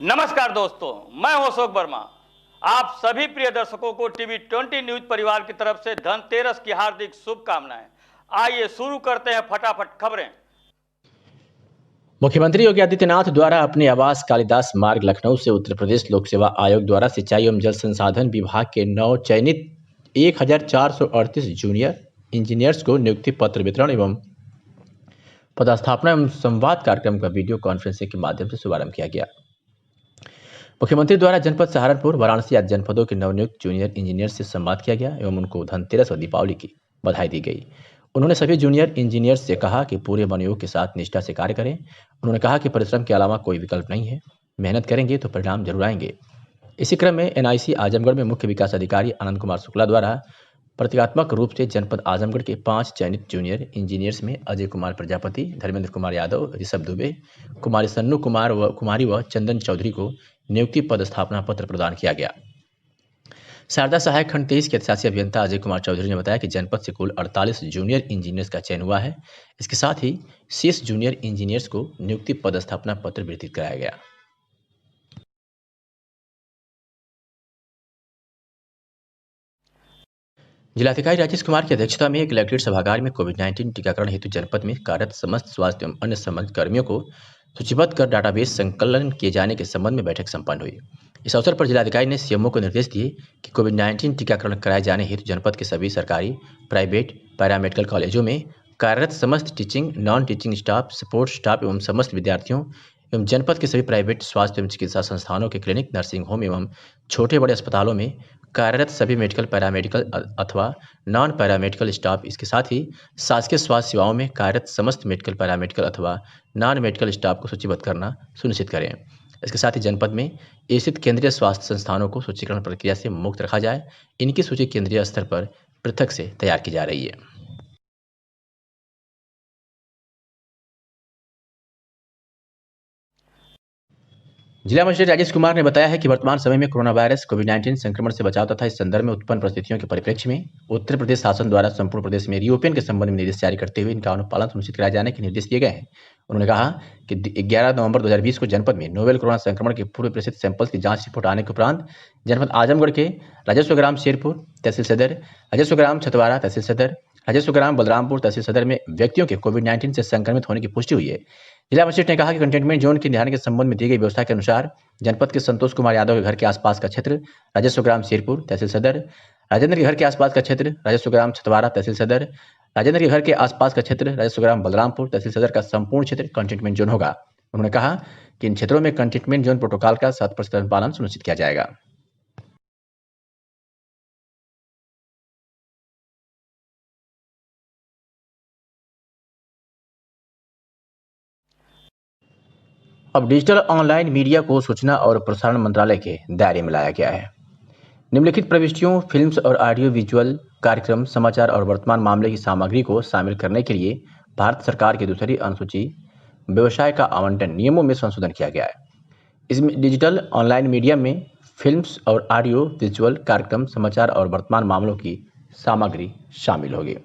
नमस्कार दोस्तों, मैं हूं अशोक वर्मा। आप सभी प्रिय दर्शकों को टीवी 20 न्यूज परिवार की तरफ से धनतेरस की हार्दिक शुभकामनाएं। आइए शुरू करते हैं फटाफट खबरें। मुख्यमंत्री योगी आदित्यनाथ द्वारा अपने आवास कालिदास मार्ग लखनऊ से उत्तर प्रदेश लोक सेवा आयोग द्वारा सिंचाई एवं जल संसाधन विभाग के नव चयनित 1438 जूनियर इंजीनियर्स को नियुक्ति पत्र वितरण एवं पदस्थापना एवं संवाद कार्यक्रम का वीडियो कॉन्फ्रेंसिंग के माध्यम से शुभारंभ किया गया। मुख्यमंत्री द्वारा जनपद सहारनपुर, वाराणसी आदि जनपदों के नवनियुक्त जूनियर इंजीनियर से संवाद किया गया एवं उनको धनतेरस और दीपावली की बधाई दी गई। उन्होंने सभी जूनियर इंजीनियर्स से कहा कि पूरे मनोयोग के साथ निष्ठा से कार्य करें। उन्होंने कहा कि परिश्रम के अलावा कोई विकल्प नहीं है, मेहनत करेंगे तो परिणाम जरूर आएंगे। इसी क्रम में एनआईसी आजमगढ़ में मुख्य विकास अधिकारी आनंद कुमार शुक्ला द्वारा प्रतीकात्मक रूप से जनपद आजमगढ़ के 5 चयनित जूनियर इंजीनियर्स में अजय कुमार प्रजापति, धर्मेंद्र कुमार यादव, ऋषभ दुबे, कुमारी सन्नू कुमारी व चंदन चौधरी को नियुक्ति पदस्थापना पत्र प्रदान किया गया। शारदा सहायक खंड 23 के अधिशासी अभियंता अजय कुमार चौधरी ने बताया कि जनपद से कुल 48 जूनियर इंजीनियर्स का चयन हुआ है। इसके साथ ही शेष जूनियर इंजीनियर्स को नियुक्ति पदस्थापना पत्र वितरित कराया गया। जिलाधिकारी राजेश कुमार की अध्यक्षता में कलेक्ट्रेट सभागार में कोविड-19 टीकाकरण हेतु जनपद में कार्यरत समस्त स्वास्थ्य एवं अन्य संबंधित कर्मियों को सूचीबद्ध कर डाटाबेस संकलन किए जाने के संबंध में बैठक संपन्न हुई। इस अवसर पर जिलाधिकारी ने सीएमओ को निर्देश दिए कि कोविड-19 टीकाकरण कराए जाने हेतु जनपद के सभी सरकारी, प्राइवेट, पैरामेडिकल कॉलेजों में कार्यरत समस्त teaching, non teaching staff, support staff एवं समस्त विद्यार्थियों एवं जनपद के सभी प्राइवेट स्वास्थ्य एवं चिकित्सा संस्थानों के क्लिनिक, नर्सिंग होम एवं छोटे बड़े अस्पतालों में कार्यरत सभी मेडिकल, पैरामेडिकल अथवा नॉन पैरामेडिकल स्टाफ, इसके साथ ही शासकीय स्वास्थ्य सेवाओं में कार्यरत समस्त मेडिकल, पैरामेडिकल अथवा नॉन मेडिकल स्टाफ को सूचीबद्ध करना सुनिश्चित करें। इसके साथ ही जनपद में स्थित केंद्रीय स्वास्थ्य संस्थानों को सूचीकरण प्रक्रिया से मुक्त रखा जाए। इनकी सूची केंद्रीय स्तर पर पृथक से तैयार की जा रही है। जिला मजिस्ट्रेट राजेश कुमार ने बताया है कि वर्तमान समय में कोरोना वायरस कोविड-19 संक्रमण से बचाव तथा इस संदर्भ में उत्पन्न परिस्थितियों के परिप्रेक्ष्य में उत्तर प्रदेश शासन द्वारा संपूर्ण प्रदेश में रीओपन के संबंध में निर्देश जारी करते हुए इनका अनुपालन सुनिश्चित कराए जाने के निर्देश दिए गए हैं। उन्होंने कहा कि 11 नवंबर 2020 को जनपद में नोवेल कोरोना संक्रमण के पूर्व प्रेषित सैंपल्स की जांच रिपोर्ट आने के उपरांत जनपद आजमगढ़ के राजस्व ग्राम शेरपुर तहसील सदर, राजस्व ग्राम छतवारा तहसील सदर, राजस्व ग्राम बलरामपुर तहसील सदर में व्यक्तियों के कोविड-19 से संक्रमित होने की पुष्टि हुई है। जिला मजिस्ट्रेट ने कहा कि कंटेनमेंट जोन के निर्धारण के संबंध में दी गई व्यवस्था के अनुसार जनपद के संतोष कुमार यादव के घर के आसपास का क्षेत्र राजस्व ग्राम शेरपुर तहसील सदर, राजेंद्र के घर के आसपास का क्षेत्र राजस्व ग्राम छतवारा तहसील सदर, राजेंद्र के घर के आसपास का क्षेत्र राजस्व ग्राम बलरामपुर तहसील सदर का संपूर्ण क्षेत्र कंटेनमेंट जोन होगा। उन्होंने कहा कि इन क्षेत्रों में कंटेनमेंट जोन प्रोटोकॉल का 100% पालन सुनिश्चित किया जाएगा। अब डिजिटल ऑनलाइन मीडिया को सूचना और प्रसारण मंत्रालय के दायरे में लाया गया है। निम्नलिखित प्रविष्टियों, फिल्म्स और ऑडियो विजुअल कार्यक्रम, समाचार और वर्तमान मामले की सामग्री को शामिल करने के लिए भारत सरकार की दूसरी अनुसूची व्यवसाय का आवंटन नियमों में संशोधन किया गया है। इसमें डिजिटल ऑनलाइन मीडिया में फिल्म्स और ऑडियो विजुअल कार्यक्रम, समाचार और वर्तमान मामलों की सामग्री शामिल होगी।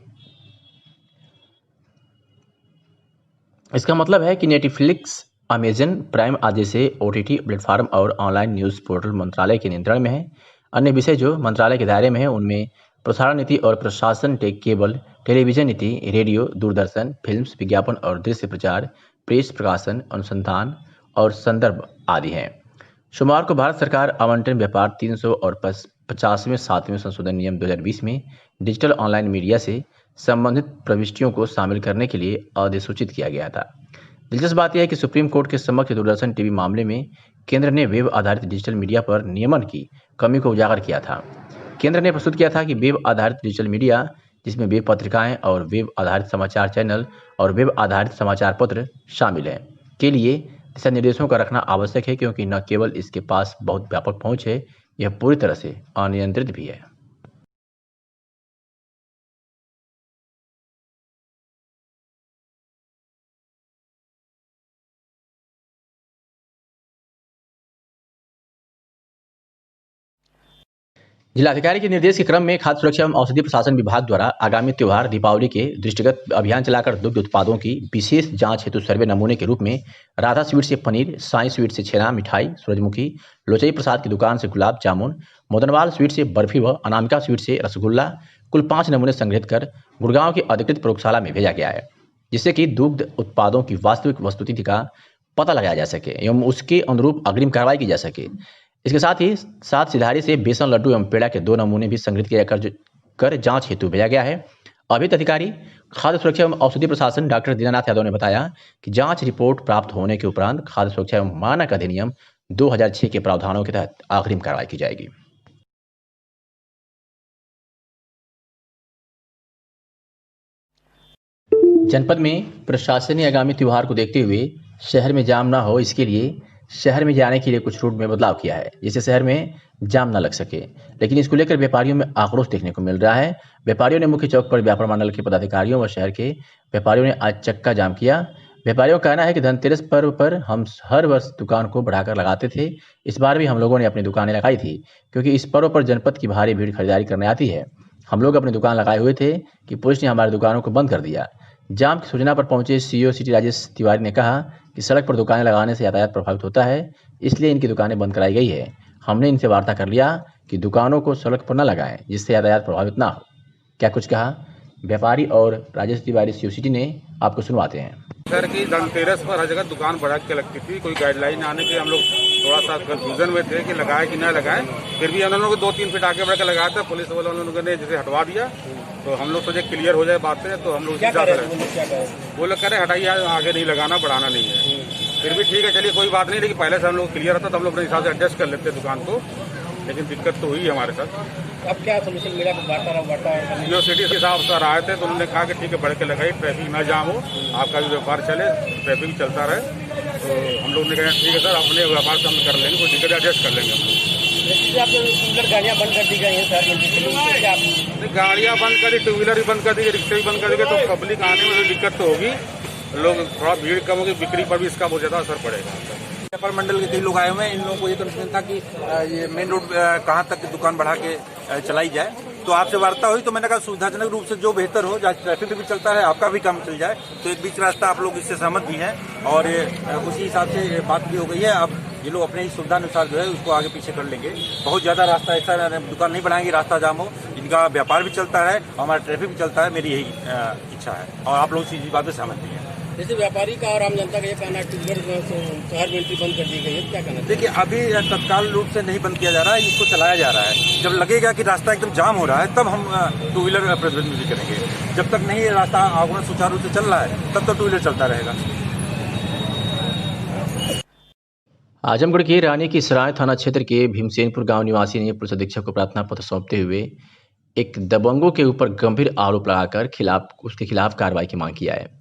इसका मतलब है कि नेटफ्लिक्स, अमेजन प्राइम आदि से ओटीटी प्लेटफॉर्म और ऑनलाइन न्यूज़ पोर्टल मंत्रालय के नियंत्रण में है। अन्य विषय जो मंत्रालय के दायरे में है उनमें प्रसारण नीति और प्रशासन, केबल टेलीविजन नीति, रेडियो, दूरदर्शन, फिल्म्स, विज्ञापन और दृश्य प्रचार, प्रेस प्रकाशन, अनुसंधान और संदर्भ आदि हैं। सोमवार को भारत सरकार आवंटन व्यापार 300 और 50वें 7वें संशोधन नियम 2020 में डिजिटल ऑनलाइन मीडिया से संबंधित प्रविष्टियों को शामिल करने के लिए अधिसूचित किया गया था। दिलचस्प बात यह है कि सुप्रीम कोर्ट के समक्ष दूरदर्शन टीवी मामले में केंद्र ने वेब आधारित डिजिटल मीडिया पर नियमन की कमी को उजागर किया था। केंद्र ने प्रस्तुत किया था कि वेब आधारित डिजिटल मीडिया, जिसमें वेब पत्रिकाएं और वेब आधारित समाचार चैनल और वेब आधारित समाचार पत्र शामिल हैं, के लिए दिशा निर्देशों का रखना आवश्यक है, क्योंकि न केवल इसके पास बहुत व्यापक पहुंच है, यह पूरी तरह से अनियंत्रित भी है। जिलाधिकारी के निर्देश के क्रम में खाद्य सुरक्षा एवं औषधि प्रशासन विभाग द्वारा आगामी त्योहार दीपावली के दृष्टिगत अभियान चलाकर दुग्ध उत्पादों की विशेष जांच हेतु सर्वे नमूने के रूप में राधा स्वीट से पनीर, साईं स्वीट से छेना मिठाई, सूरजमुखी, लोचई प्रसाद की दुकान से गुलाब जामुन, मदनवाल स्वीट से बर्फी व अनामिका स्वीट से रसगुल्ला कुल 5 नमूने संग्रहित कर गुड़गांव की अधिकृत प्रयोगशाला में भेजा गया है, जिससे कि दुग्ध उत्पादों की वास्तविक वस्तुस्थिति का पता लगाया जा सके एवं उसके अनुरूप अग्रिम कार्रवाई की जा सके। इसके साथ ही 7 सिधारी से बेसन लड्डू एवं पेड़ा के 2 नमूने भी संग्रहित किया कर जांच हेतु भेजा गया है। अभित अधिकारी खाद्य सुरक्षा एवं औषधि प्रशासन डॉक्टर दीनानाथ यादव ने बताया कि जांच रिपोर्ट प्राप्त होने के उपरांत खाद्य सुरक्षा एवं मानक अधिनियम 2006 के प्रावधानों के तहत अग्रिम कार्रवाई की जाएगी। जनपद में प्रशासन ने आगामी त्योहार को देखते हुए शहर में जाम न हो, इसके लिए शहर में जाने के लिए कुछ रूट में बदलाव किया है, जिससे शहर में जाम न लग सके। लेकिन इसको लेकर व्यापारियों में आक्रोश देखने को मिल रहा है। व्यापारियों ने मुख्य चौक पर व्यापार मंडल के पदाधिकारियों व शहर के व्यापारियों ने आज चक्का जाम किया। व्यापारियों का कहना है कि धनतेरस पर्व पर हम हर वर्ष दुकान को बढ़ाकर लगाते थे। इस बार भी हम लोगों ने अपनी दुकानें लगाई थी, क्योंकि इस पर्व पर जनपद की भारी भीड़ खरीदारी करने आती है। हम लोग अपनी दुकान लगाए हुए थे कि पुलिस ने हमारी दुकानों को बंद कर दिया। जाम की सूचना पर पहुंचे सीईओ सिटी राजेश तिवारी ने कहा कि सड़क पर दुकानें लगाने से यातायात प्रभावित होता है, इसलिए इनकी दुकानें बंद कराई गई है। हमने इनसे वार्ता कर लिया कि दुकानों को सड़क पर न लगाएं, जिससे यातायात प्रभावित ना हो। क्या कुछ कहा व्यापारी और राजेश तिवारी सीईओ सिटी ने, आपको सुनवाते हैं। सर की धनतेरस पर हर जगह दुकान बढ़ा के लगती थी, कोई गाइडलाइन आने के हम लोग थोड़ा सा कंफ्यूजन में थे कि लगाए कि ना लगाए। फिर भी हम लोग 2-3 फीट आगे बढ़ के लगाया था, पुलिस वालों ने जैसे हटवा दिया तो हम लोग सोचे क्लियर हो जाए बात से, तो हम लोग वो लोग कह रहे हटाइए, आगे नहीं लगाना, बढ़ाना नहीं है। फिर भी ठीक है, चलिए कोई बात नहीं, लेकिन पहले से हम लोग क्लियर होता तो हम लोग अपने हिसाब से एडजस्ट कर लेते दुकान को, लेकिन दिक्कत तो हुई हमारे साथ। अब क्या सोल्यूशन मिला? सीईओ सिटी के साहब सर आए थे तो उन्होंने कहा कि ठीक है, बढ़ के लगाई, ट्रैफिक ना जाम हो, आपका भी व्यापार चले, ट्रैफिक चलता रहे। तो हम लोग ने कहा ठीक है सर, अपने व्यापार से हम कर लेंगे, कोई दिक्कत एडजस्ट कर लेंगे हम लोग। गाड़ियाँ बंद कर दी गई हैं सर, गाड़ियाँ बंद कर दी, 2 व्हीलर भी बंद कर दी, रिक्शे भी बंद कर देंगे तो पब्लिक आने में दिक्कत तो होगी, लोग थोड़ा भीड़ कम होगी, बिक्री पर भी इसका बहुत ज़्यादा असर पड़ेगा। व्यापार मंडल के कई लोग आए हुए हैं, इन लोगों को ये कंसर्न था कि ये मेन रोड कहाँ तक दुकान बढ़ा के चलाई जाए। तो आपसे वार्ता हुई तो मैंने कहा सुविधाजनक रूप से जो बेहतर हो, जहाँ ट्रैफिक भी चलता है, आपका भी काम चल जाए, तो एक बीच रास्ता आप लोग इससे सहमत भी हैं और उसी हिसाब से बात भी हो गई है। अब ये लोग अपने ही सुविधा अनुसार जो है उसको आगे पीछे कर लेंगे। बहुत ज़्यादा रास्ता ऐसा दुकान नहीं बढ़ाएंगे, रास्ता जाम हो, इनका व्यापार भी चलता है, हमारा ट्रैफिक भी चलता है, मेरी यही इच्छा है और आप लोग इसी बात में सहमत भी हैं। जैसे व्यापारी का और आम जनता का ये कहना है कि शहर में एंट्री बंद कर दी गई है, क्या कहना? देखिए, अभी तत्काल रूप से नहीं बंद किया जा रहा है, इसको चलाया जा रहा है। जब लगेगा कि रास्ता एकदम जाम हो रहा है तब हम 2 व्हीलर प्रतिबंध भी करेंगे। जब तक नहीं रास्ता आगमन सुचारू रूप से चल रहा है तब तक 2 व्हीलर चलता रहेगा। आजमगढ़ के रानी की सराय थाना क्षेत्र के भीमसेनपुर गांव निवासी ने पुलिस अधीक्षक को प्रार्थना पत्र सौंपते हुए एक दबंगों के ऊपर गंभीर आरोप लगाकर उसके खिलाफ कार्रवाई की मांग किया है।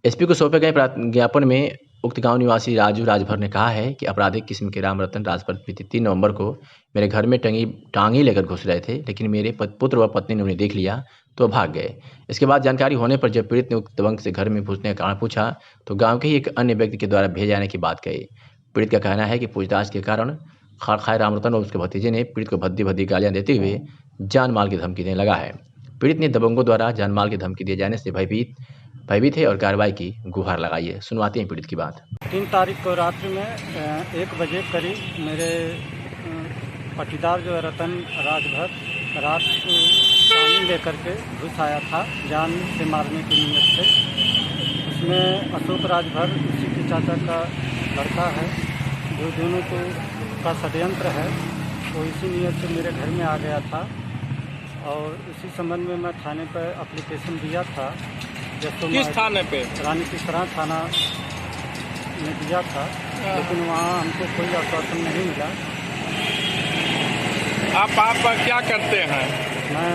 एसपी को सौंपे गए ज्ञापन में उक्त गांव निवासी राजू राजभर ने कहा है कि आपराधिक किस्म के राम रतन राजभर बीते 3 नवंबर को मेरे घर में टांगी लेकर घुस रहे थे, लेकिन मेरे पुत्र व पत्नी ने उन्हें देख लिया तो भाग गए। इसके बाद जानकारी होने पर जब पीड़ित ने उक्त दबंग से घर में घुसने का कारण पूछा तो गाँव के ही एक अन्य व्यक्ति के द्वारा भेजे जाने की बात कही। पीड़ित का कहना है कि पूछताछ के कारण खार राम रतन और उसके भतीजे ने पीड़ित को भद्दी गालियां देते हुए जान माल की धमकी देने लगा है। पीड़ित ने दबंगों द्वारा जान माल की धमकी दिए जाने से भयभीत है और कार्रवाई की गुहार लगाई है। सुनवाते हैं पीड़ित की बात। 3 तारीख को रात्रि में 1 बजे करीब मेरे पटीदार जो है रतन राजभर रात को पानी लेकर के घुस आया था जान से मारने की नीयत से। उसमें अशोक राजभर उसी के चाचा का लड़का है, जो दोनों का षड्यंत्र है, वो इसी नीयत से मेरे घर में आ गया था और इसी संबंध में मैं थाने पर एप्लीकेशन दिया था। किस थाने पे? रानी की सराय थाना में दिया था, लेकिन वहाँ हमको कोई आश्वासन नहीं मिला। आप क्या करते हैं? मैं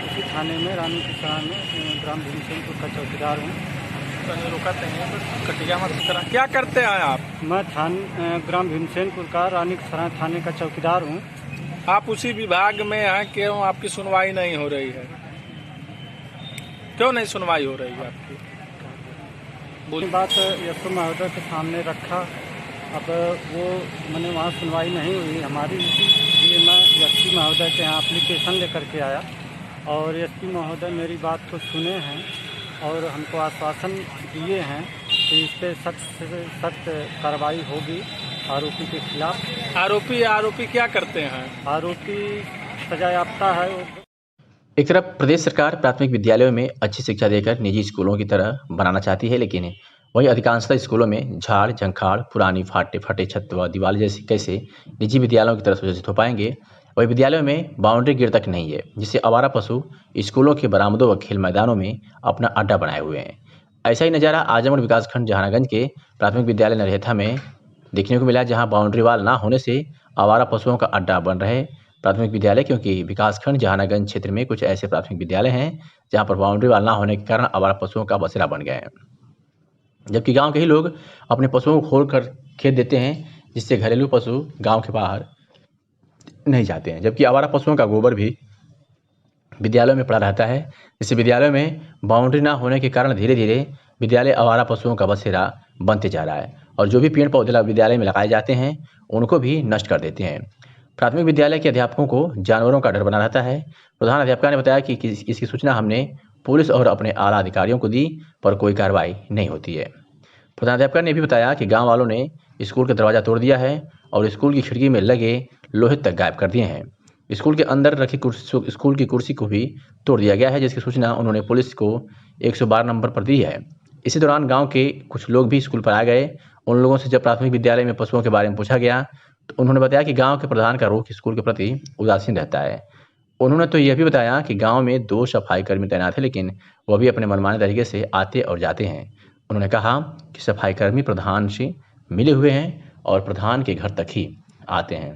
इसी थाने में रानी की सराय में ग्राम भीमसेनपुर का चौकीदार हूँ। रुकाते हैं कटिया मत करा। क्या करते हैं आप? मैं ग्राम भीमसेनपुर का रानी की सराय थाने का चौकीदार हूँ। आप उसी विभाग में हैं, क्यों आपकी सुनवाई नहीं हो रही है? क्यों नहीं सुनवाई हो रही है आपकी? बात यशो महोदय के सामने रखा अब वो मैंने वहाँ सुनवाई नहीं हुई हमारी, इसलिए मैं एसपी महोदय के यहाँ एप्लीकेशन लेकर के आया और एसपी महोदय मेरी बात को सुने हैं और हमको आश्वासन दिए हैं कि इस पर सख्त से सख्त कार्रवाई होगी आरोपी के खिलाफ। आरोपी क्या करते हैं? आरोपी सजायाफ्ता है। एक तरफ प्रदेश सरकार प्राथमिक विद्यालयों में अच्छी शिक्षा देकर निजी स्कूलों की तरह बनाना चाहती है, लेकिन वहीं अधिकांशतः स्कूलों में झाड़ झंखाड़, पुरानी फटे छत व दीवार जैसे कैसे निजी विद्यालयों की तरह सुयोजित हो पाएंगे। वही विद्यालयों में बाउंड्री गिर तक नहीं है, जिससे आवारा पशु स्कूलों के बरामदों व खेल मैदानों में अपना अड्डा बनाए हुए हैं। ऐसा ही नज़ारा आजमगढ़ विकासखंड जहानागंज के प्राथमिक विद्यालय नरहेथा में देखने को मिला, जहां बाउंड्री वाल ना होने से आवारा पशुओं का अड्डा बन रहे प्राथमिक विद्यालय। क्योंकि विकासखंड जहानागंज क्षेत्र में कुछ ऐसे प्राथमिक विद्यालय हैं जहां पर बाउंड्री वाल ना होने के कारण आवारा पशुओं का बसेरा बन गए हैं, जबकि गांव के ही लोग अपने पशुओं को खोल कर खेत देते हैं, जिससे घरेलू पशु गांव के बाहर नहीं जाते हैं। जबकि आवारा पशुओं का गोबर भी विद्यालयों में पड़ा रहता है, जिससे विद्यालयों में बाउंड्री ना होने के कारण धीरे धीरे विद्यालय आवारा पशुओं का बसेरा बनते जा रहा है और जो भी पेड़ पौधे विद्यालय में लगाए जाते हैं उनको भी नष्ट कर देते हैं। प्राथमिक विद्यालय के अध्यापकों को जानवरों का डर बना रहता है। प्रधान अध्यापिका ने बताया कि इसकी सूचना हमने पुलिस और अपने आला अधिकारियों को दी, पर कोई कार्रवाई नहीं होती है। प्रधान अध्यापिका ने भी बताया कि गांव वालों ने स्कूल का दरवाज़ा तोड़ दिया है और स्कूल की खिड़की में लगे लोहे तक गायब कर दिए हैं। स्कूल के अंदर रखी स्कूल की कुर्सी को भी तोड़ दिया गया है, जिसकी सूचना उन्होंने पुलिस को 112 नंबर पर दी है। इसी दौरान गाँव के कुछ लोग भी स्कूल पर आ गए। उन लोगों से जब प्राथमिक विद्यालय में पशुओं के बारे में पूछा गया तो उन्होंने बताया कि गांव के प्रधान का रुख स्कूल के प्रति उदासीन रहता है। उन्होंने तो यह भी बताया कि गांव में 2 सफाई कर्मी तैनात हैं, लेकिन वह भी अपने मनमाने तरीके से आते और जाते हैं। उन्होंने कहा कि सफाई कर्मी प्रधान से मिले हुए हैं और प्रधान के घर तक ही आते हैं।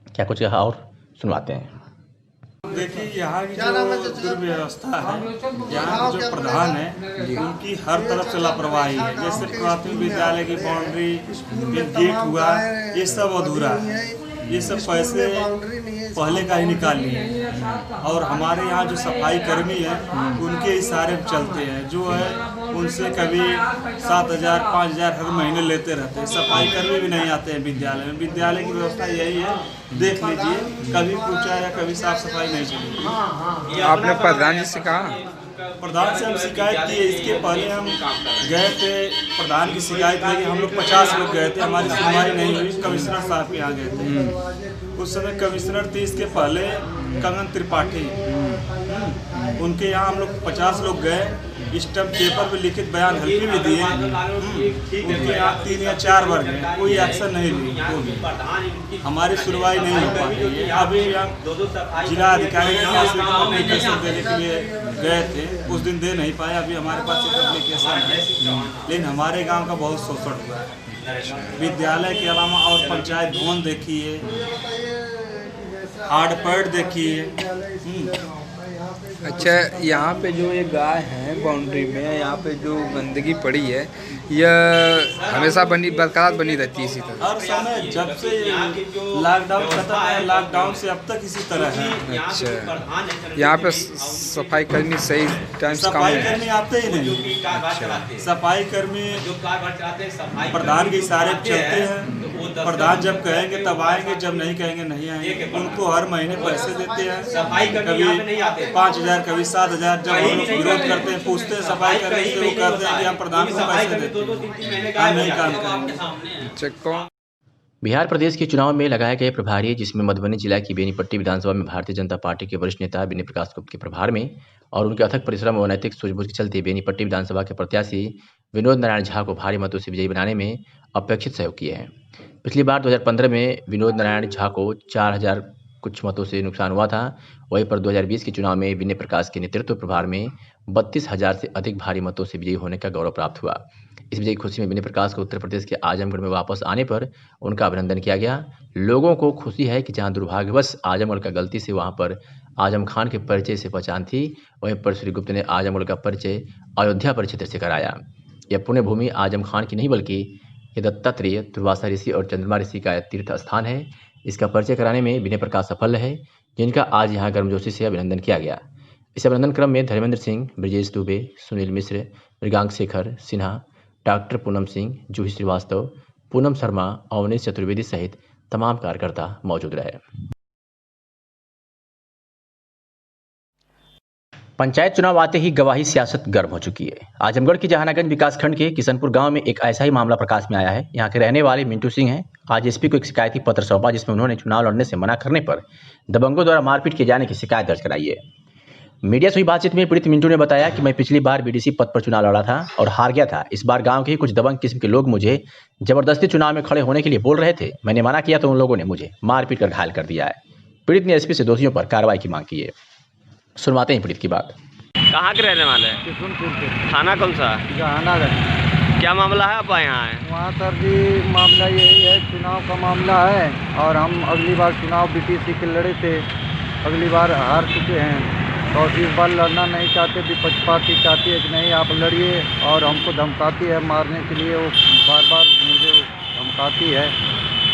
क्या कुछ कहा और सुनवाते हैं। देखिए, यहाँ की जो दुर्व्यवस्था है, यहाँ जो प्रधान है उनकी हर तरफ से लापरवाही है। जैसे प्राथमिक विद्यालय की बाउंड्री, गेट हुआ, ये सब अधूरा है। ये सब पैसे पहले का ही निकाल लिए और हमारे यहाँ जो सफाई कर्मी हैं उनके इशारे पे चलते हैं। जो है उनसे कभी 7,000 5,000 हर महीने लेते रहते हैं। सफाई कर्मी भी नहीं आते हैं विद्यालय में। विद्यालय की व्यवस्था यही है, देख लीजिए, कभी पूछा या कभी साफ सफाई नहीं चली। आपने प्रधान जी से कहा? प्रधान से हम शिकायत की है। इसके पहले हम गए थे, प्रधान की शिकायत लेके हम लोग 50 लोग गए थे, हमारी सुनवाई नहीं हुई। कमिश्नर साहब के यहाँ गए थे, उस समय कमिश्नर थे। इसके पहले कंगन त्रिपाठी, उनके यहाँ हम लोग 50 लोग गए। स्टैम्प पेपर पे लिखित बयान हल्की भी दिए। उनके यहाँ 3 या 4 बार गए, कोई एक्शन नहीं ली, हमारी सुनवाई नहीं हो पाई। अभी हम जिला अधिकारी के पास एप्लीकेशन देने के लिए गए थे, उस दिन दे नहीं पाए। अभी हमारे पास एक एप्लीकेशन है, लेकिन हमारे गांव का बहुत शोषण हुआ है। विद्यालय के अलावा और पंचायत भवन देखिए, हार्डपैड देखिए। अच्छा, यहाँ पे जो ये गाय है बाउंड्री में, यहाँ पे जो गंदगी पड़ी है, यह हमेशा बरकरार बनी रहती है इसी तरह? हर समय, जब से लॉकडाउन खत्म है, लॉकडाउन से अब तक इसी तरह है। अच्छा, यहाँ पे सफाई कर्मी सही टाइम से काम सफाई कर्मी आते ही नहीं। सफाई कर्मी प्रधान के इशारे पे चलते हैं। प्रधान जब कहेंगे तब आएंगे, जब नहीं कहेंगे नहीं आएंगे। उनको हर महीने पैसे देते हैं, कभी 5,000 कभी 7,000। जब हम लोग विरोध करते हैं, पूछते हैं सफाई कर्मी से, वो कहते हैं कि हम प्रधान को पैसे देते हैं, हम नहीं काम करेंगे। बिहार प्रदेश के चुनाव में लगाए गए प्रभारी, जिसमें मधुबनी जिला की बेनीपट्टी विधानसभा में भारतीय जनता पार्टी के वरिष्ठ नेता विनय प्रकाश गुप्ता के प्रभार में और उनके अथक परिश्रम और नैतिक सूझबूझ के चलते बेनीपट्टी विधानसभा के प्रत्याशी विनोद नारायण झा को भारी मतों से विजयी बनाने में अपेक्षित सहयोग किए हैं। पिछली बार 2015 में विनोद नारायण झा को 4,000 कुछ मतों से नुकसान हुआ था। वहीं पर 2020 के चुनाव में विनय प्रकाश के नेतृत्व प्रभार में 32,000 से अधिक भारी मतों से विजयी होने का गौरव प्राप्त हुआ। इस विजय की खुशी में विनय प्रकाश को उत्तर प्रदेश के आजमगढ़ में वापस आने पर उनका अभिनंदन किया गया। लोगों को खुशी है कि जहां दुर्भाग्यवश आजमगढ़ का गलती से वहां पर आजम खान के परिचय से पहचान थी, वहीं पर श्री गुप्ता ने आजमगढ़ का परिचय अयोध्या परिक्षेत्र से कराया। यह पुण्य भूमि आजम खान की नहीं बल्कि ये दत्तात्रेय, दुर्वासा ऋषि और चंद्रमा ऋषि का तीर्थ स्थान है। इसका परिचय कराने में विनय प्रकाश सफल रहे, जिनका आज यहाँ गर्मजोशी से अभिनंदन किया गया। इस अभिनंदन क्रम में धर्मेंद्र सिंह, ब्रजेश दुबे, सुनील मिश्र, मृगांक शेखर सिन्हा, डॉक्टर पूनम सिंह, जूही श्रीवास्तव, पूनम शर्मा, अवनीश चतुर्वेदी सहित तमाम कार्यकर्ता मौजूद रहे। पंचायत चुनाव आते ही गवाही सियासत गर्म हो चुकी है। आजमगढ़ की जहानागंज विकासखंड के किशनपुर गांव में एक ऐसा ही मामला प्रकाश में आया है। यहां के रहने वाले मिंटू सिंह हैं। आज एसपी को एक शिकायती पत्र सौंपा, जिसमें उन्होंने चुनाव लड़ने से मना करने पर दबंगों द्वारा मारपीट किए जाने की शिकायत दर्ज कराई है। मीडिया से हुई बातचीत में पीड़ित मिंटू ने बताया कि मैं पिछली बार बीडीसी पद पर चुनाव लड़ा था और हार गया था। इस बार गाँव के ही कुछ दबंग किस्म के लोग मुझे जबरदस्ती चुनाव में खड़े होने के लिए बोल रहे थे। मैंने मना किया तो उन लोगों ने मुझे मारपीट कर घायल कर दिया है। पीड़ित ने एसपी से दोषियों पर कार्रवाई की मांग की है। सुनवाते हैं पीड़ित की बात। कहाँ के रहने वाले हैं? किशनपुर के थाना कौन सा? जहानागंज। क्या मामला है आप यहाँ आए? वहाँ सर जी मामला यही है, चुनाव का मामला है और हम अगली बार चुनाव बीटीसी के लड़े थे, अगली बार हार चुके हैं तो इस बार लड़ना नहीं चाहते। विपक्ष पार्टी चाहती है कि नहीं आप लड़िए और हमको धमकाती है मारने के लिए। वो बार बार मुझे धमकाती है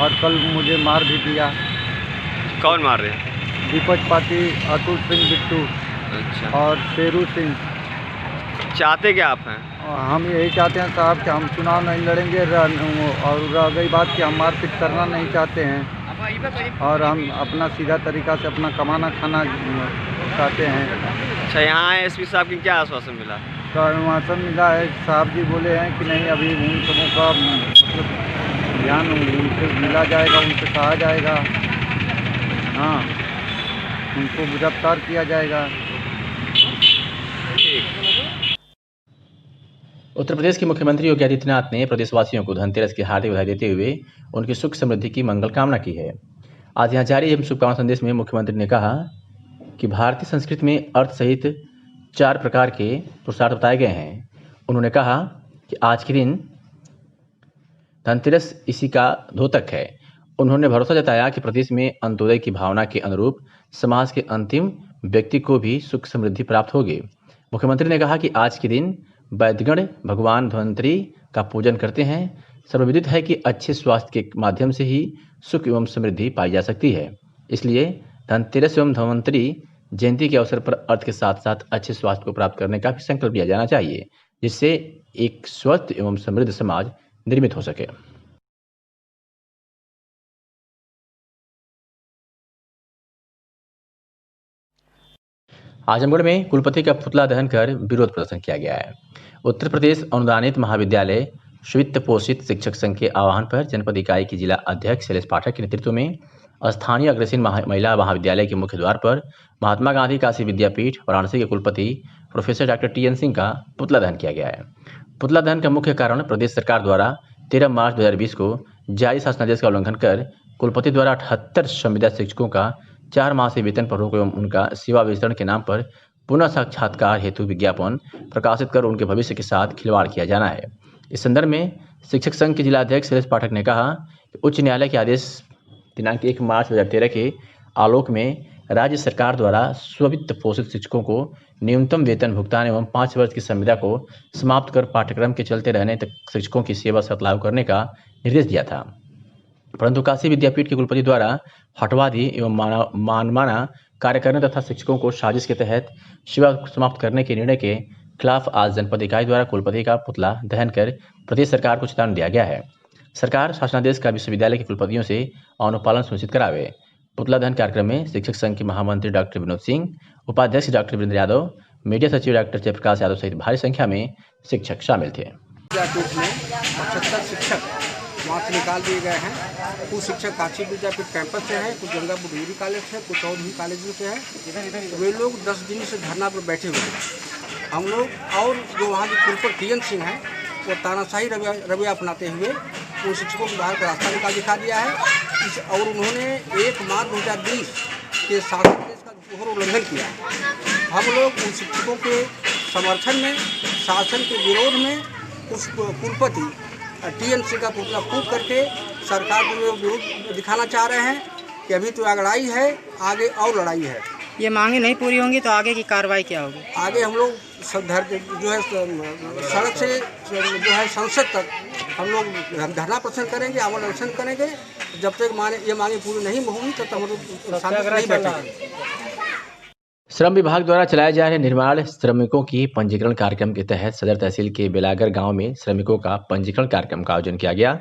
और कल मुझे मार भी दिया। कौन मार रहे हैं? विपक्ष पार्टी अतुल सिंह बिट्टू अच्छा। और शेरू सिंह। चाहते क्या आप हैं? हम यही चाहते हैं साहब कि हम चुनाव नहीं लड़ेंगे और रह गई बात कि हम मारपीट करना नहीं चाहते हैं और हम अपना सीधा तरीका से अपना कमाना खाना चाहते हैं। अच्छा, यहाँ आए एसपी साहब की क्या आश्वासन मिला? तो आश्वासन मिला है, साहब जी बोले हैं कि नहीं अभी उन सबों का मतलब ध्यान उनसे मिला जाएगा, उनसे कहा जाएगा, हाँ उनको गिरफ्तार किया जाएगा। उत्तर प्रदेश के मुख्यमंत्री योगी आदित्यनाथ ने प्रदेशवासियों को धनतेरस की हार्दिक बधाई देते हुए उनकी सुख समृद्धि की मंगल कामना की है। आज यहाँ जारी शुभकामना संदेश में मुख्यमंत्री ने कहा कि भारतीय संस्कृति में अर्थ सहित 4 प्रकार के पुरुषार्थ बताए गए हैं। उन्होंने कहा कि आज के दिन धनतेरस इसी का द्योतक है। उन्होंने भरोसा जताया कि प्रदेश में अंत्योदय की भावना के अनुरूप समाज के अंतिम व्यक्ति को भी सुख समृद्धि प्राप्त होगी। मुख्यमंत्री ने कहा कि आज के दिन वैद्यगण भगवान धन्वंतरी का पूजन करते हैं। सर्वविदित है कि अच्छे स्वास्थ्य के माध्यम से ही सुख एवं समृद्धि पाई जा सकती है। इसलिए धनतेरस एवं धन्वंतरी जयंती के अवसर पर अर्थ के साथ साथ अच्छे स्वास्थ्य को प्राप्त करने का भी संकल्प लिया जाना चाहिए, जिससे एक स्वस्थ एवं समृद्ध समाज निर्मित हो सके। आजमगढ़ में कुलपति का पुतला दहन कर विरोध प्रदर्शन किया गया है। उत्तर प्रदेश अनुदानित महाविद्यालय वित्त पोषित शिक्षक संघ के आह्वान पर जनपद इकाई की जिला अध्यक्ष शैलेश पाठक के नेतृत्व में स्थानीय अग्रसेन महिला महाविद्यालय के मुख्य द्वार पर महात्मा गांधी काशी विद्यापीठ वाराणसी के कुलपति प्रोफेसर डॉक्टर TN सिंह का पुतला दहन किया गया है। पुतला दहन का मुख्य कारण प्रदेश सरकार द्वारा 13 मार्च 2020 को जारी शासनादेश का उल्लंघन कर कुलपति द्वारा 78 संविदा शिक्षकों का 4 माह से वेतन पर रोक एवं उनका सेवा वितरण के नाम पर पुनः साक्षात्कार हेतु विज्ञापन प्रकाशित कर उनके भविष्य के साथ खिलवाड़ किया जाना है। इस संदर्भ में शिक्षक संघ के जिलाध्यक्ष शैलेश पाठक ने कहा कि उच्च न्यायालय के आदेश दिनांक 1 मार्च 2013 के आलोक में राज्य सरकार द्वारा स्ववित्त पोषित शिक्षकों को न्यूनतम वेतन भुगतान एवं 5 वर्ष की संविदा को समाप्त कर पाठ्यक्रम के चलते रहने तक शिक्षकों की सेवा शर्त लागू करने का निर्देश दिया था, परंतु काशी विद्यापीठ के कुलपति द्वारा हटवादी एवं मानमाना कार्य करने तथा शिक्षकों को साजिश के तहत सेवा समाप्त करने के निर्णय के खिलाफ आज जनपद इकाई द्वारा कुलपति का पुतला दहन कर प्रदेश सरकार को चेतावनी दिया गया है। सरकार शासनादेश का विश्वविद्यालय के कुलपतियों से अनुपालन सुनिश्चित करावे। पुतला दहन कार्यक्रम में शिक्षक संघ के महामंत्री डॉक्टर विनोद सिंह, उपाध्यक्ष डॉक्टर वीरेंद्र यादव, मीडिया सचिव डॉक्टर जयप्रकाश यादव सहित भारी संख्या में शिक्षक शामिल थे। विद्यापीठ में 75 शिक्षक वहाँ से निकाल दिए गए हैं। कुछ शिक्षक काशी विद्यापीठ कैंपस से हैं, कुछ गंगापुर डिग्री कॉलेज से, कुछ और भी कॉलेजों से हैं। वे लोग 10 दिन से धरना पर बैठे हुए हैं। हम लोग और जो वहाँ के कुलपति TN सिंह हैं वो तानाशाही रवैया अपनाते हुए उन शिक्षकों को बाहर का रास्ता निकाल दिखा दिया है और उन्होंने 1 मार्च 2020 के शासनादेश का घोर उल्लंघन किया। हम लोग उन शिक्षकों के समर्थन में, शासन के विरोध में उस कुलपति TN सिंह का पुतला फूंक करके सरकार को विरोध दिखाना चाह रहे हैं कि अभी तो लड़ाई है, आगे और लड़ाई है। ये मांगे नहीं पूरी होंगी तो आगे की कार्रवाई क्या होगी? आगे हम लोग जो है सड़क से जो है संसद तक हम लोग धरना प्रदर्शन करेंगे, आमरण अनशन करेंगे। जब तक ये मांगे पूरी नहीं होंगी तब तक हम लोग शांति से नहीं बैठेंगे। श्रम विभाग द्वारा चलाए जा रहे निर्माण श्रमिकों की पंजीकरण कार्यक्रम के तहत सदर तहसील के बेलागर गांव में श्रमिकों का पंजीकरण कार्यक्रम का आयोजन किया गया,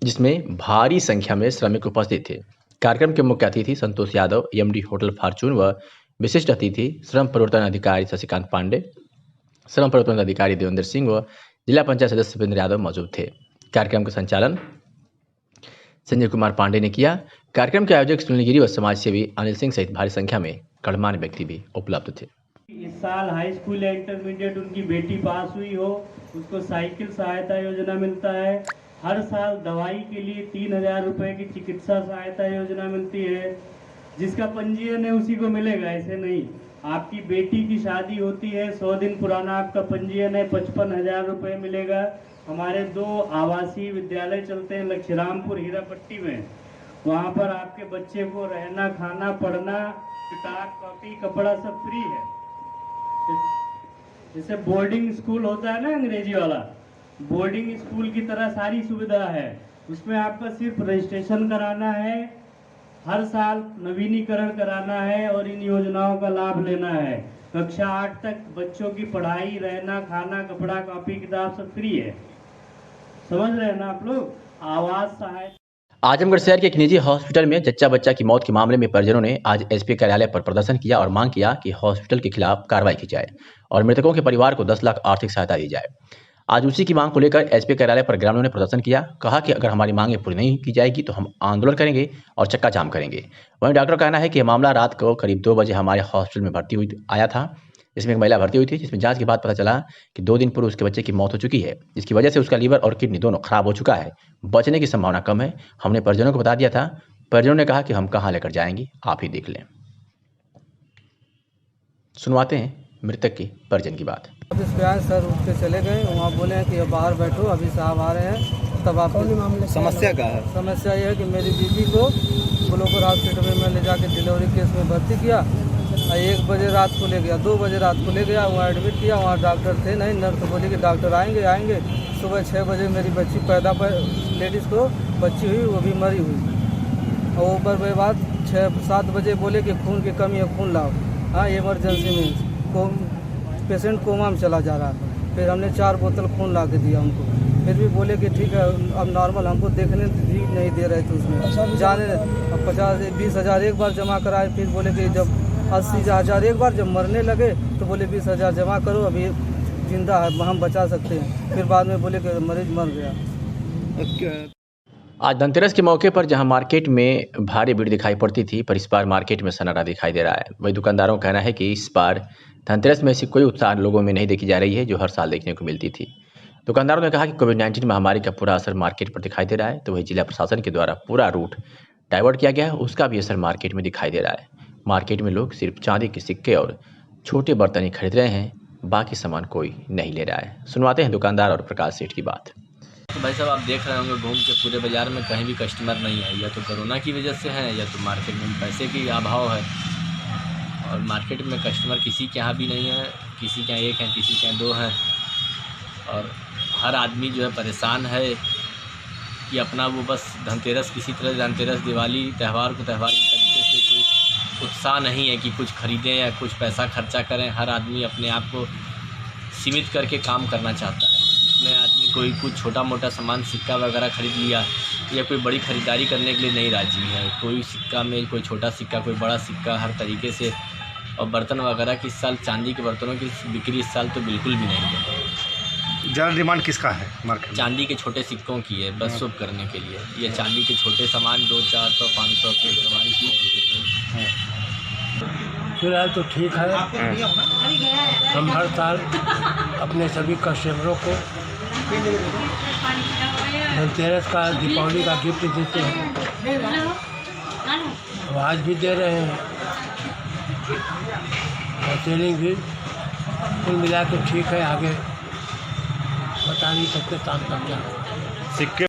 जिसमें भारी संख्या में श्रमिक उपस्थित थे। कार्यक्रम के मुख्य अतिथि Santosh Yadav, MD hotel Fortune व विशिष्ट अतिथि श्रम परिवर्तन अधिकारी शशिकांत पांडे, श्रम परिवर्तन अधिकारी देवेंद्र सिंह व जिला पंचायत सदस्य सुपेंद्र यादव मौजूद थे। कार्यक्रम का संचालन संजय कुमार पांडे ने किया। कार्यक्रम के आयोजक सुनील गिरी व समाज सेवी अनिल सिंह सहित भारी संख्या में गणमान्य व्यक्ति भी उपलब्ध थे। इस साल हाई स्कूल या इंटरमीडिएट उनकी बेटी पास हुई हो, उसको साइकिल सहायता योजना मिलता है। हर साल दवाई के लिए 3,000 रुपये की चिकित्सा सहायता योजना मिलती है। जिसका पंजीयन है उसी को मिलेगा, ऐसे नहीं। आपकी बेटी की शादी होती है, 100 दिन पुराना आपका पंजीयन है, 55,000 रुपये मिलेगा। हमारे 2 आवासीय विद्यालय चलते हैं लक्ष्मीरामपुर हीरापट्टी में, वहाँ पर आपके बच्चे को रहना, खाना, पढ़ना, किताब, कॉपी, कपड़ा सब फ्री है। जैसे बोर्डिंग स्कूल होता है ना अंग्रेजी वाला, बोर्डिंग स्कूल की तरह सारी सुविधा है। उसमें आपका सिर्फ रजिस्ट्रेशन कराना है, हर साल नवीनीकरण कराना है और इन योजनाओं का लाभ लेना है। कक्षा 8 तक बच्चों की पढ़ाई, रहना, खाना, कपड़ा, कॉपी, किताब सब फ्री है। समझ रहे हैं ना आप लोग। आवास सहायता। आजमगढ़ शहर के एक निजी हॉस्पिटल में जच्चा बच्चा की मौत के मामले में परिजनों ने आज एसपी कार्यालय पर प्रदर्शन किया और मांग किया कि हॉस्पिटल के खिलाफ कार्रवाई की जाए और मृतकों के परिवार को 10 लाख आर्थिक सहायता दी जाए। आज उसी की मांग को लेकर एसपी कार्यालय पर ग्रामीणों ने प्रदर्शन किया। कहा कि अगर हमारी मांगें पूरी नहीं की जाएगी तो हम आंदोलन करेंगे और चक्का जाम करेंगे। वहीं डॉक्टर का कहना है कि यह मामला रात को करीब 2 बजे हमारे हॉस्पिटल में भर्ती हुई आया था। इसमें एक महिला भर्ती हुई थी, जिसमें जांच के बाद पता चला कि 2 दिन पूर्व उसके बच्चे की मौत हो चुकी है, जिसकी वजह से उसका लीवर और किडनी दोनों खराब हो चुका है। बचने की संभावना कम है। हमने परिजनों को बता दिया था। परिजनों ने कहा कि हम कहाँ लेकर जाएंगे, आप ही देख लें। सुनवाते हैं मृतक की परिजन की बात। ऑफिस पे आए सर, उठ के चले गए। वहाँ बोले हैं कि बाहर बैठो, अभी साहब आ रहे हैं। तब आप समस्या क्या है? समस्या ये है कि मेरी बीबी को ग्लोबल हॉस्पिटल में मैं ले जाके डिलीवरी केस में भर्ती किया। 1 बजे रात को ले गया, 2 बजे रात को ले गया, वहाँ एडमिट किया। वहाँ डॉक्टर थे नहीं, नर्स बोली कि डॉक्टर आएंगे। सुबह 6 बजे मेरी बच्ची पैदा पर लेडीज़ को बच्ची हुई, वो भी मरी हुई। और ऊपर के बाद 6-7 बजे बोले कि खून की कमी है, खून लाओ। हाँ, इमरजेंसी में पेशेंट कोमा में चला जा रहा है। फिर हमने 4 बोतल खून ला के दिया उनको। फिर भी बोले कि ठीक है अब नॉर्मल, हमको देखने भी नहीं दे रहे थे उसमें जाने। अब 50-20 हज़ार एक बार जमा कराए। फिर बोले कि जब 80 हज़ार एक बार, जब मरने लगे तो बोले 20 हज़ार जमा करो, अभी जिंदा है, हम बचा सकते हैं। फिर बाद में बोले कि मरीज मर गया। आज धनतेरस के मौके पर जहां मार्केट में भारी भीड़ दिखाई पड़ती थी, पर इस बार मार्केट में सन्नाटा दिखाई दे रहा है। वही दुकानदारों का कहना है कि इस बार धनतेरस में ऐसी कोई उत्साह लोगों में नहीं देखी जा रही है जो हर साल देखने को मिलती थी। दुकानदारों ने कहा कि कोविड-19 महामारी का पूरा असर मार्केट पर दिखाई दे रहा है, तो वही जिला प्रशासन के द्वारा पूरा रूट डाइवर्ट किया गया है, उसका भी असर मार्केट में दिखाई दे रहा है। मार्केट में लोग सिर्फ चांदी के सिक्के और छोटे बर्तन ही खरीद रहे हैं, बाकी सामान कोई नहीं ले रहा है। सुनवाते हैं दुकानदार और प्रकाश सेठ की बात। तो भाई साहब, आप देख रहे होंगे घूम के पूरे बाजार में कहीं भी कस्टमर नहीं है। या तो कोरोना की वजह से है, या तो मार्केट में पैसे की अभाव है। और मार्केट में कस्टमर किसी के यहाँ भी नहीं है, किसी के यहाँ 1 है, किसी के यहाँ 2 हैं। और हर आदमी जो है परेशान है कि अपना वो बस धनतेरस, किसी तरह धनतेरस, दिवाली त्यौहार को त्यौहार की तरीके से कोई उत्साह नहीं है कि कुछ खरीदें या कुछ पैसा खर्चा करें। हर आदमी अपने आप को सीमित करके काम करना चाहता है। जिसमें आदमी कोई कुछ छोटा मोटा सामान, सिक्का वगैरह खरीद लिया, या कोई बड़ी ख़रीदारी करने के लिए नहीं राजी है। कोई सिक्का में कोई छोटा सिक्का, कोई बड़ा सिक्का, हर तरीके से। और बर्तन वगैरह की इस साल चांदी के बर्तनों की बिक्री इस साल तो बिल्कुल भी नहीं है। ज़्यादा डिमांड किसका है मार्केट? चांदी के छोटे सिक्कों की है, बस शुभ करने के लिए। ये चांदी के छोटे सामान 200, 400, 500 के सामान की। फिलहाल तो ठीक है। हम हर साल अपने सभी कस्टमरों को धनतेरस का, दीपावली का गिफ्ट देते हैं। आज भी दे रहे हैं और सेलिंग भी कुल मिला के ठीक है। आगे बता नहीं सकते काम करते हैं। सिक्के